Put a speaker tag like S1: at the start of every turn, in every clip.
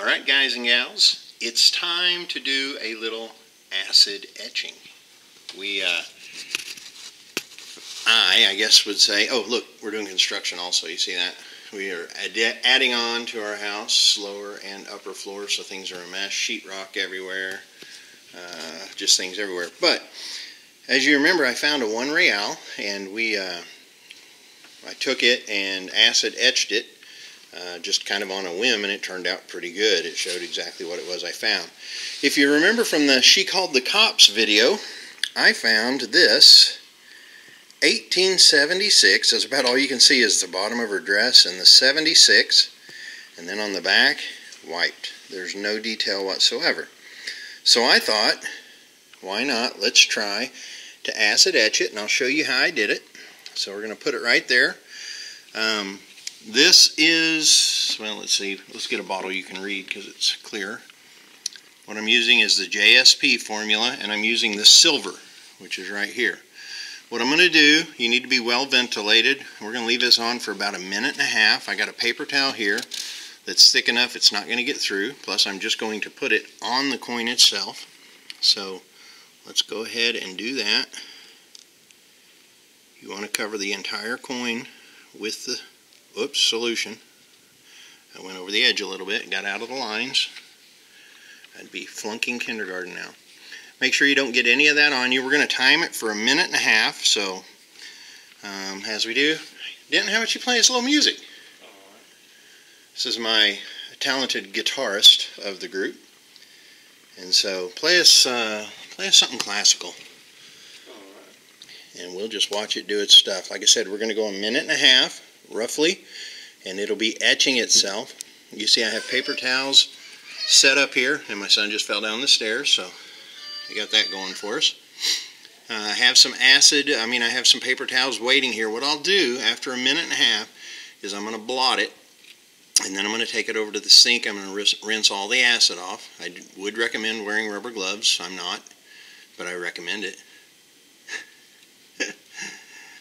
S1: Alright guys and gals, it's time to do a little acid etching. I guess would say, oh look, we're doing construction also, you see that? We are adding on to our house, lower and upper floor, so things are a mess, sheetrock everywhere, just things everywhere. But, as you remember, I found a 1 real, and I took it and acid etched it, just kind of on a whim, and it turned out pretty good. It showed exactly what it was I found. If you remember from the She Called the Cops video, I found this 1876. That's about all you can see is the bottom of her dress and the 76, and then on the back, wiped. There's no detail whatsoever. So I thought, why not? Let's try to acid etch it, and I'll show you how I did it. So we're going to put it right there. This is, well, let's see, let's get a bottle you can read because it's clear. What I'm using is the JSP formula, and I'm using the silver, which is right here. What I'm going to do, you need to be well ventilated. We're going to leave this on for about 1.5 minutes. I got a paper towel here that's thick enough it's not going to get through. Plus I'm just going to put it on the coin itself. So let's go ahead and do that. You want to cover the entire coin with the solution. I went over the edge a little bit, got out of the lines. I'd be flunking kindergarten now. Make sure you don't get any of that on you. We're going to time it for 1.5 minutes. So, as we do, Denton, how about you play us a little music? This is my talented guitarist of the group, and so play us something classical. And we'll just watch it do its stuff. Like I said, we're going to go 1.5 minutes, roughly, and it'll be etching itself. You see I have paper towels set up here, and my son just fell down the stairs, so I got that going for us. I have some I have some paper towels waiting here. What I'll do after 1.5 minutes is I'm going to blot it, and then I'm going to take it over to the sink. I'm going to rinse all the acid off. I would recommend wearing rubber gloves. I'm not, but I recommend it.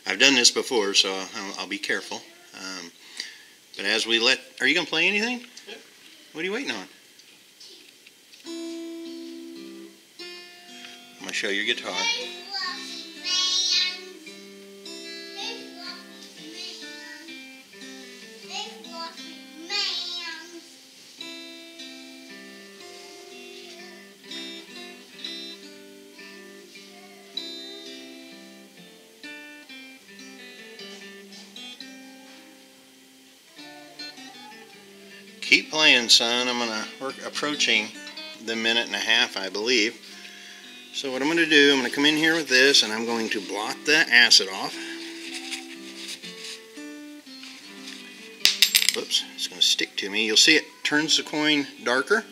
S1: I've done this before, so I'll be careful. But as we are you going to play anything? Yep. What are you waiting on? I'm going to show your guitar. Keep playing, son. I'm approaching the 1.5 minutes, I believe. So what I'm going to do, I'm going to come in here with this, and I'm going to blot the acid off. Oops, it's going to stick to me. You'll see it turns the coin darker.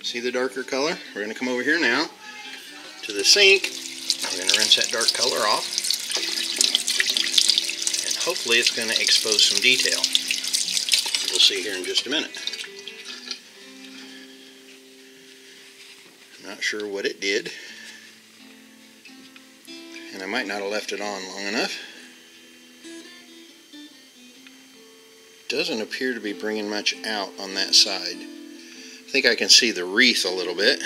S1: See the darker color? We're going to come over here now to the sink. I'm going to rinse that dark color off. And hopefully it's going to expose some detail. We'll see here in just a minute. I'm not sure what it did. And I might not have left it on long enough. Doesn't appear to be bringing much out on that side. I think I can see the wreath a little bit.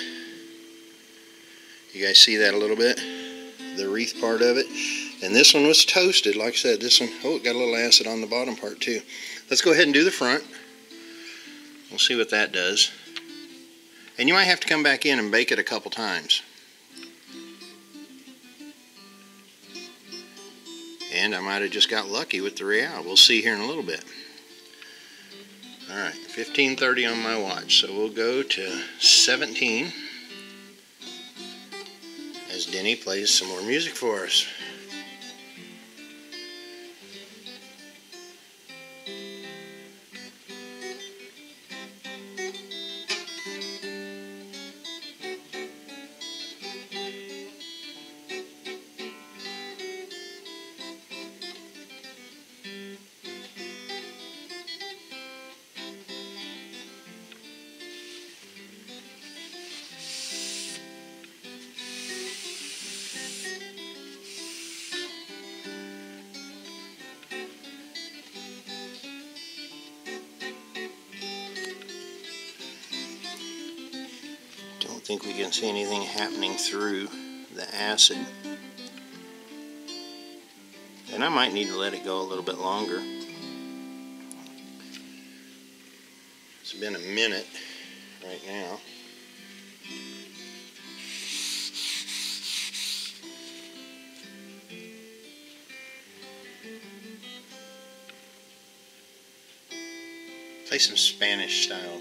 S1: You guys see that a little bit? The wreath part of it. And this one was toasted. Like I said, this one, oh, it got a little acid on the bottom part too. Let's go ahead and do the front. We'll see what that does. And you might have to come back in and bake it a couple times. And I might have just got lucky with the real. We'll see here in a little bit. Alright, 15:30 on my watch. So we'll go to 17 as Denny plays some more music for us. think we can see anything happening through the acid. And I might need to let it go a little bit longer. It's been a minute right now. Play some Spanish style.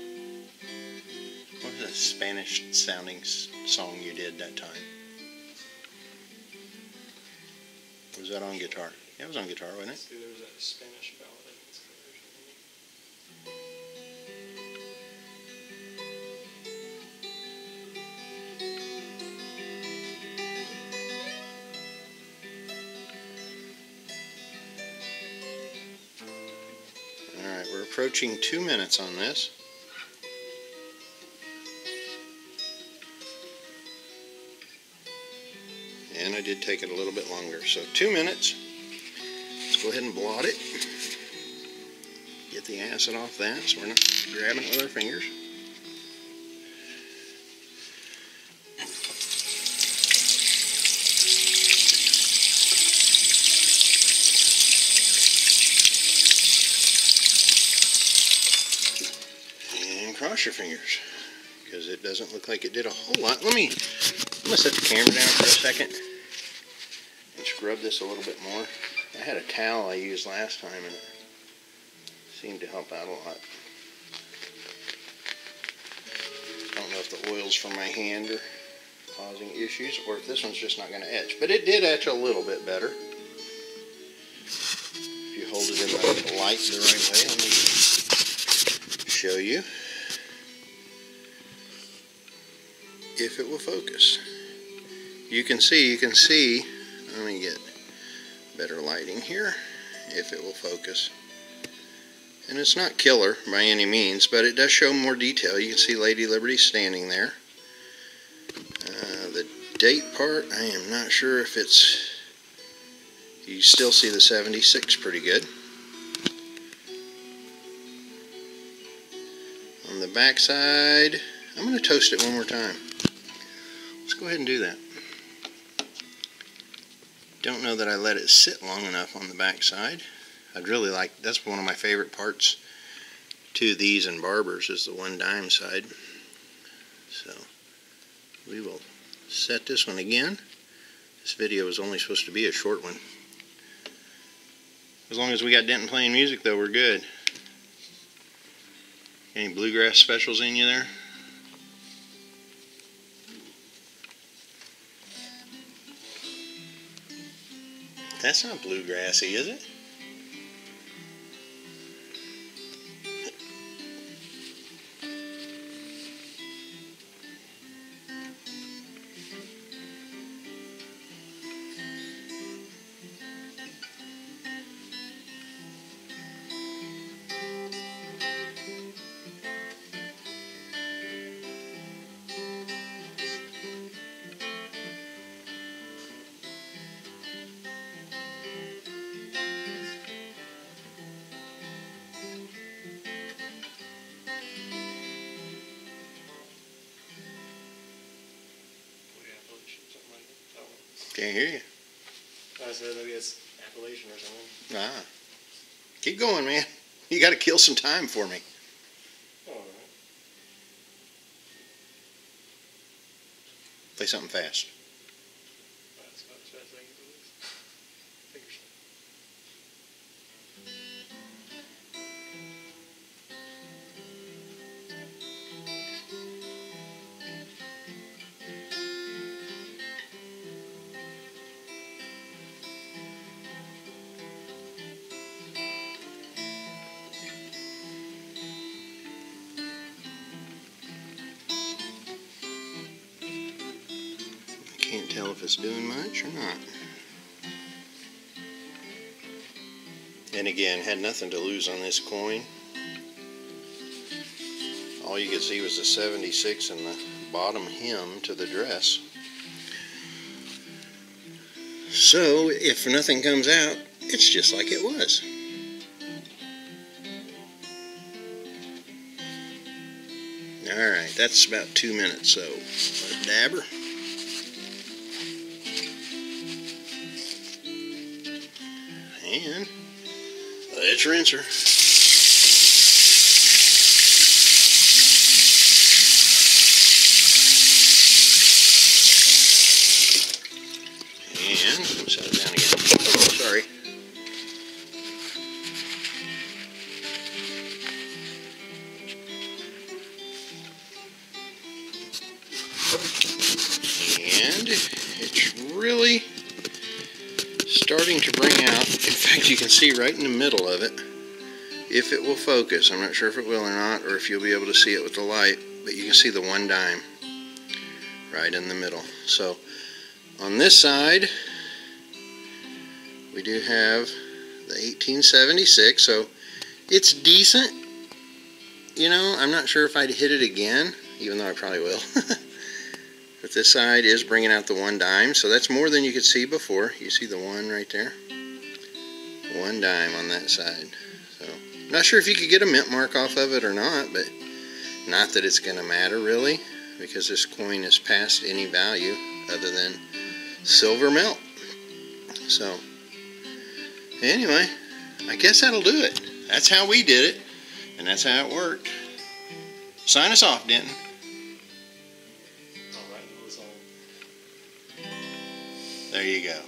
S1: What was that Spanish sounding song you did that time? Was that on guitar? Yeah, it was on guitar, wasn't it?
S2: There was that Spanish ballad.
S1: Alright, we're approaching 2 minutes on this. And I did take it a little bit longer. So 2 minutes. Let's go ahead and blot it. Get the acid off that so we're not grabbing it with our fingers. And cross your fingers, because it doesn't look like it did a whole lot. I'm going to set the camera down for a second and scrub this a little bit more. I had a towel I used last time and it seemed to help out a lot. I don't know if the oils from my hand are causing issues or if this one's just not going to etch. But it did etch a little bit better. If you hold it in the light the right way, let me show you if it will focus. You can see, let me get better lighting here, if it will focus. And it's not killer by any means, but it does show more detail. You can see Lady Liberty standing there. The date part, I am not sure if it's, you still see the 76 pretty good. On the back side, I'm going to toast it one more time. Let's go ahead and do that. Don't know that I let it sit long enough on the back side. I'd really like, that's one of my favorite parts to these and barbers is the 1-dime side. So we will set this one again. This video is only supposed to be a short one. As long as we got Denton playing music though, we're good. Any bluegrass specials in you there? That's not bluegrassy, is it? Can't hear you.
S2: I said maybe it's Appalachian or something.
S1: Ah. Keep going, man. You got to kill some time for me.
S2: All right.
S1: Play something fast.
S2: That's not as fast as I can do this. Fingers.
S1: Can't tell if it's doing much or not. And again, had nothing to lose on this coin. All you could see was the 76 and the bottom hem to the dress. So if nothing comes out, it's just like it was. Alright, that's about 2 minutes, so a dabber. And let's rinse her. And set it down again. Oh, sorry. And it's really starting to bring out. In fact, you can see right in the middle of it, if it will focus. I'm not sure if it will or not, or if you'll be able to see it with the light, but you can see the 1 dime right in the middle. So on this side, we do have the 1876, so it's decent. You know, I'm not sure if I'd hit it again, even though I probably will. But this side is bringing out the 1 dime, so that's more than you could see before. You see the 1 right there? 1 dime on that side. So, not sure if you could get a mint mark off of it or not, but not that it's going to matter really, because this coin is past any value other than silver melt. So, anyway, I guess that'll do it. That's how we did it, and that's how it worked. Sign us off, Denton.
S2: All right, that was all.
S1: There you go.